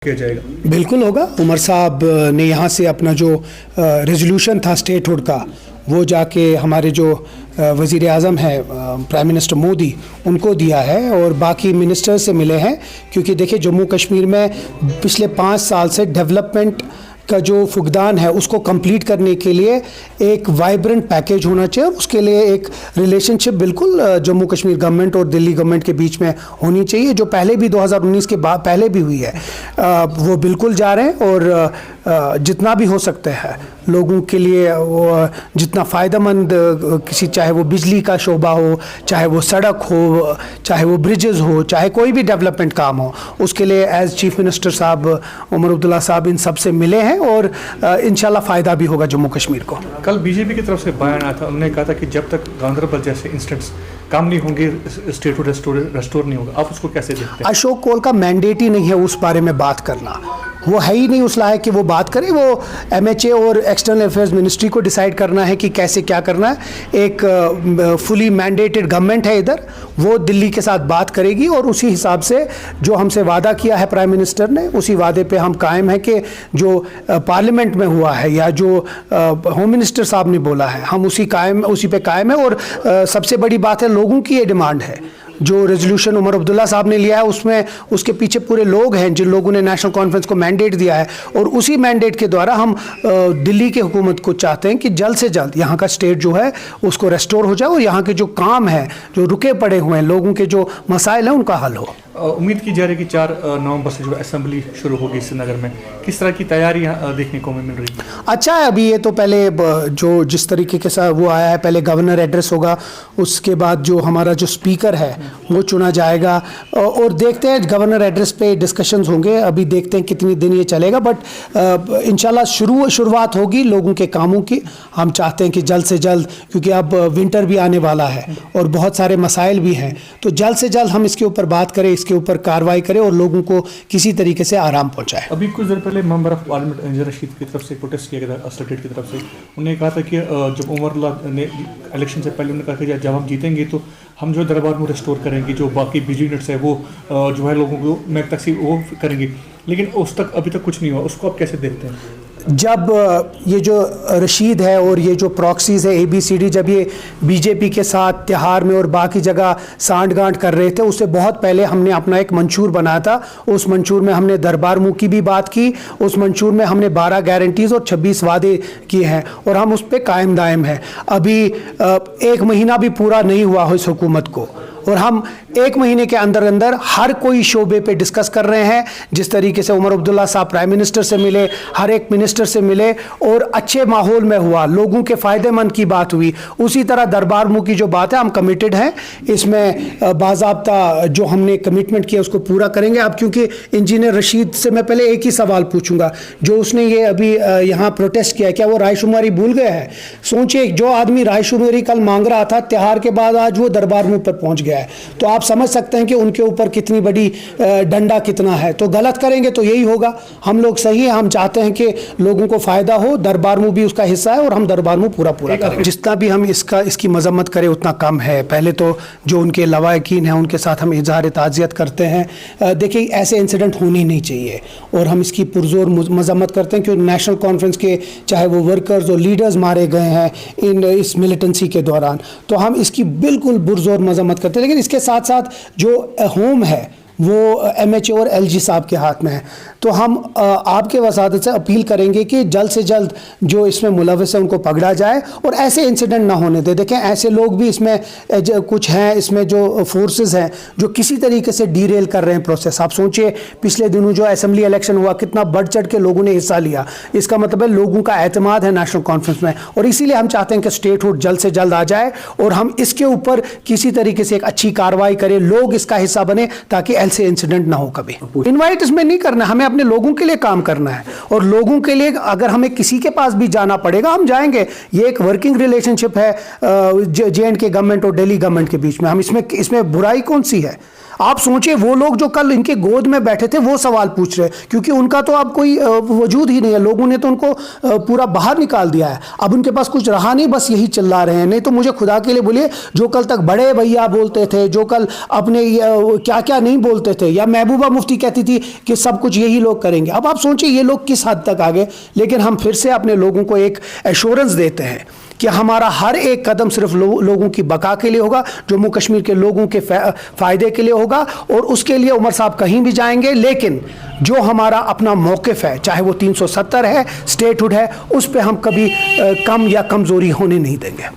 کیا جائے گا؟ بالکل ہوگا. عمر صاحب نے یہاں سے اپنا جو ریزولوشن تھا اسٹیٹ ہوڈ کا وہ جا کے ہمارے جو وزیر اعظم ہے پرائم منسٹر مودی ان کو دیا ہے اور باقی منسٹر سے ملے ہیں، کیونکہ دیکھیں جموں کشمیر میں پچھلے 5 سال سے ڈیولپمنٹ کا جو فقدان ہے اس کو کمپلیٹ کرنے کے لیے ایک وائبرنٹ پیکیج ہونا چاہیے. اس کے لیے ایک ریلیشن شپ بالکل جموں کشمیر گورنمنٹ اور دلی گورنمنٹ کے بیچ میں ہونی چاہیے، جو پہلے بھی 2019 کے بعد پہلے بھی ہوئی ہے. وہ بالکل جا رہے ہیں اور جتنا بھی ہو سکتا ہے لوگوں کے لیے وہ جتنا فائدہ مند کسی، چاہے وہ بجلی کا شعبہ ہو، چاہے وہ سڑک ہو، چاہے وہ برجز ہو، چاہے کوئی بھی ڈیولپمنٹ کام ہو، اس کے لیے ایز چیف منسٹر صاحب عمر عبداللہ صاحب ان سب سے ملے ہیں اور انشاءاللہ فائدہ بھی ہوگا جموں کشمیر کو. کل بی جے پی کی طرف سے بیان آیا تھا، انہوں نے کہا تھا کہ جب تک گاندربل جیسے انسٹنٹس کام نہیں ہوں گے اسٹیٹ ریسٹور نہیں ہوگا. آپ اس کو کیسے دیکھتے ہیں؟ اشوک کول کا مینڈیٹ ہی نہیں ہے اس بارے میں بات کرنا، وہ ہے ہی نہیں اس لائق کہ وہ بات کرے. وہ ایم ایچ اے اور ایکسٹرنل افیئرز منسٹری کو ڈیسائیڈ کرنا ہے کہ کیسے کیا کرنا ہے. ایک فلی مینڈیٹڈ گورنمنٹ ہے ادھر، وہ دلی کے ساتھ بات کرے گی اور اسی حساب سے جو ہم سے وعدہ کیا ہے پرائم منسٹر نے اسی وعدے پہ ہم قائم ہیں کہ جو پارلیمنٹ میں ہوا ہے یا جو ہوم منسٹر صاحب نے بولا ہے ہم اسی پہ قائم ہیں. اور سب سے بڑی بات ہے لوگوں کی یہ ڈیمانڈ ہے. جو ریزولوشن عمر عبداللہ صاحب نے لیا ہے اس میں اس کے پیچھے پورے لوگ ہیں جن لوگوں نے نیشنل کانفرنس کو مینڈیٹ دیا ہے، اور اسی مینڈیٹ کے دوارا ہم دلی کی حکومت کو چاہتے ہیں کہ جلد سے جلد یہاں کا اسٹیٹ جو ہے اس کو ریسٹور ہو جائے اور یہاں کے جو کام ہیں جو رکے پڑے ہوئے ہیں لوگوں کے جو مسائل ہیں ان کا حل ہو. امید کی جا رہی ہے کہ 4 نومبر سے جو اسمبلی شروع ہوگی سری نگر میں، کس طرح کی تیاریاں دیکھنے کو مل رہی ہیں؟ اچھا ہے. ابھی یہ تو پہلے جو جس طریقے کے ساتھ وہ آیا ہے، پہلے گورنر ایڈریس ہوگا، اس کے بعد جو ہمارا جو اسپیکر ہے وہ چنا جائے گا اور دیکھتے ہیں گورنر ایڈریس پہ ڈسکشنز ہوں گے. ابھی دیکھتے ہیں کتنی دن یہ چلے گا، بٹ انشاءاللہ شروعات ہوگی لوگوں کے کاموں کی. ہم چاہتے ہیں کہ جلد سے جلد، کیونکہ اب ونٹر بھی آنے والا ہے اور بہت سارے مسائل بھی ہیں، تو جلد سے جلد ہم اس کے اوپر بات کریں، اس کے اوپر کارروائی کریں اور لوگوں کو کسی طریقے سے آرام پہنچائے. ابھی کچھ دیر پہلے ممبر آف پارلیمنٹ انجر رشید کی طرف سے پروٹیسٹ کیا گیا تھا اسٹیٹ کی طرف سے. انہوں نے کہا تھا کہ جب عمر اللہ نے الیکشن سے پہلے انہوں نے کہا کہ جب ہم جیتیں گے تو ہم جو دربار میں ریسٹور کریں گے، جو باقی بجلی یونٹس ہے وہ جو ہے لوگوں کو میں تقسیم وہ کریں گے، لیکن اس تک ابھی تک کچھ نہیں ہوا. اس کو آپ کیسے دیکھتے ہیں؟ جب یہ جو رشید ہے اور یہ جو پراکسیز ہے ABCD جب یہ بی جے پی کے ساتھ تہار میں اور باقی جگہ سانٹ گانٹ کر رہے تھے، اس سے بہت پہلے ہم نے اپنا ایک منشور بنایا تھا. اس منشور میں ہم نے دربار منہ کی بھی بات کی. اس منشور میں ہم نے 12 گارنٹیز اور 26 وعدے کیے ہیں اور ہم اس پہ قائم دائم ہیں. ابھی 1 مہینہ بھی پورا نہیں ہوا ہو اس حکومت کو، اور ہم 1 مہینے کے اندر ہر کوئی شعبے پہ ڈسکس کر رہے ہیں. جس طریقے سے عمر عبداللہ صاحب پرائم منسٹر سے ملے، ہر ایک منسٹر سے ملے اور اچھے ماحول میں ہوا، لوگوں کے فائدے مند کی بات ہوئی. اسی طرح دربار منہ کی جو بات ہے ہم کمیٹڈ ہیں اس میں، باضابطہ جو ہم نے کمٹمنٹ کیا اس کو پورا کریں گے. اب کیونکہ انجینئر رشید سے میں پہلے ایک ہی سوال پوچھوں گا، جو اس نے یہ ابھی یہاں پروٹیسٹ کیا، کیا وہ رائے شماری بھول گئے ہے؟ سوچے جو آدمی رائے شماری کل مانگ رہا تھا تہار کے بعد آج وہ دربار منہ پر پہنچ گیا ہے، تو آپ سمجھ سکتے ہیں کہ ان کے اوپر کتنی بڑی ڈنڈا کتنا ہے. تو غلط کریں گے تو یہی ہوگا. ہم لوگ صحیح ہیں، ہم چاہتے ہیں کہ لوگوں کو فائدہ ہو، دربار منہ بھی اس کا حصہ ہے اور ہم دربار منہ پورا کریں. جتنا بھی ہم اس کی مذمت کریں اتنا کم ہے. پہلے تو جو ان کے لواحقین ہیں ان کے ساتھ ہم اظہار تعزیت کرتے ہیں. دیکھیں ایسے انسیڈنٹ ہونی نہیں چاہیے اور ہم اس کی پرزور مذمت کرتے ہیں کہ نیشنل کانفرنس کے چاہے وہ ورکرز اور لیڈرز مارے گئے ہیں اس ملیٹنسی کے دوران، تو ہم اس کی بالکل پرزور مذمت کرتے ہیں. لیکن اس کے ساتھ ساتھ جو ہوم ہے وہ ایم ایچ اے اور ایل جی صاحب کے ہاتھ میں ہے. تو ہم آپ کے وسادت سے اپیل کریں گے کہ جلد سے جلد جو اس میں ملوث ہیں ان کو پکڑا جائے اور ایسے انسیڈنٹ نہ ہونے دے. دیکھیں ایسے لوگ بھی اس میں کچھ ہیں، اس میں جو فورسز ہیں جو کسی طریقے سے ڈیریل کر رہے ہیں پروسیس. آپ سوچئے پچھلے دنوں جو اسمبلی الیکشن ہوا کتنا بڑھ چڑھ کے لوگوں نے حصہ لیا. اس کا مطلب ہے لوگوں کا اعتماد ہے نیشنل کانفرنس میں، اور اسی لیے ہم چاہتے ہیں کہ اسٹیٹ ہوڈ جلد سے جلد آ جائے اور ہم اس کے اوپر کسی طریقے سے ایک اچھی کارروائی کریں، لوگ اس کا حصہ بنے تاکہ ایسے انسیڈنٹ نہ ہو. کبھی انوائٹ اس میں نہیں کرنا، ہمیں اپنے لوگوں کے لیے کام کرنا ہے اور لوگوں کے لیے اگر ہمیں کسی کے پاس بھی جانا پڑے گا ہم جائیں گے. یہ ایک ورکنگ ریلیشن شپ ہے JNK گورنمنٹ اور دہلی گورنمنٹ کے بیچ میں. ہم اس میں برائی کون سی ہے؟ آپ سوچیں وہ لوگ جو کل ان کے گود میں بیٹھے تھے وہ سوال پوچھ رہے ہیں، کیونکہ ان کا تو اب کوئی وجود ہی نہیں ہے، لوگوں نے تو ان کو پورا باہر نکال دیا ہے، اب ان کے پاس کچھ رہا نہیں، بس یہی چلا رہے ہیں. نہیں تو مجھے خدا کے لیے بولیے، جو کل تک بڑے بھیا بولتے تھے، جو کل اپنے کیا کیا نہیں بولتے تھے، یا محبوبہ مفتی کہتی تھی کہ سب کچھ یہی لوگ کریں گے، اب آپ سوچیں یہ لوگ کس حد تک آگے. لیکن ہم پھر سے اپنے لوگوں کو ایک ایشورنس دیتے ہیں کہ ہمارا ہر ایک قدم صرف لوگوں کی بقا کے لیے ہوگا، جموں کشمیر کے لوگوں کے فائدے کے لیے ہوگا، اور اس کے لیے عمر صاحب کہیں بھی جائیں گے. لیکن جو ہمارا اپنا موقف ہے، چاہے وہ 370 ہے، اسٹیٹ ہوڈ ہے، اس پہ ہم کبھی کم یا کمزوری ہونے نہیں دیں گے.